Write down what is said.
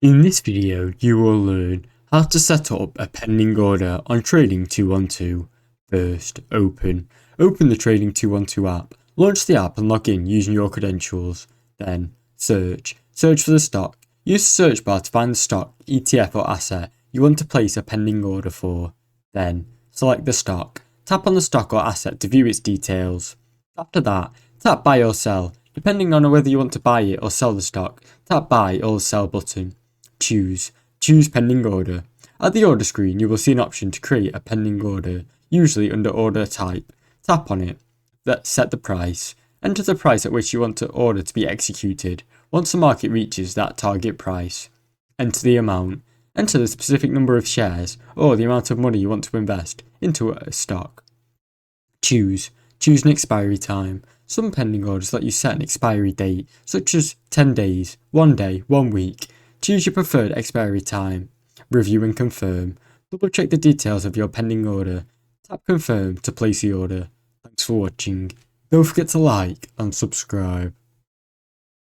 In this video, you will learn how to set up a pending order on Trading 212. First, open the Trading 212 app. Launch the app and log in using your credentials. Then, search for the stock. Use the search bar to find the stock, ETF or asset you want to place a pending order for. Then, select the stock. Tap on the stock or asset to view its details. After that, tap buy or sell. Depending on whether you want to buy it or sell the stock, tap buy or sell button. Choose pending order. At the order screen, you will see an option to create a pending order, usually under order type. Tap on it. Set the price. Enter the price at which you want the order to be executed. Once the market reaches that target price, enter the amount. Enter the specific number of shares or the amount of money you want to invest into a stock. Choose an expiry time. Some pending orders let you set an expiry date, such as 10 days, 1 day, 1 week. Choose your preferred expiry time. Review and confirm. Double check the details of your pending order. Tap confirm to place the order. Thanks for watching. Don't forget to like and subscribe.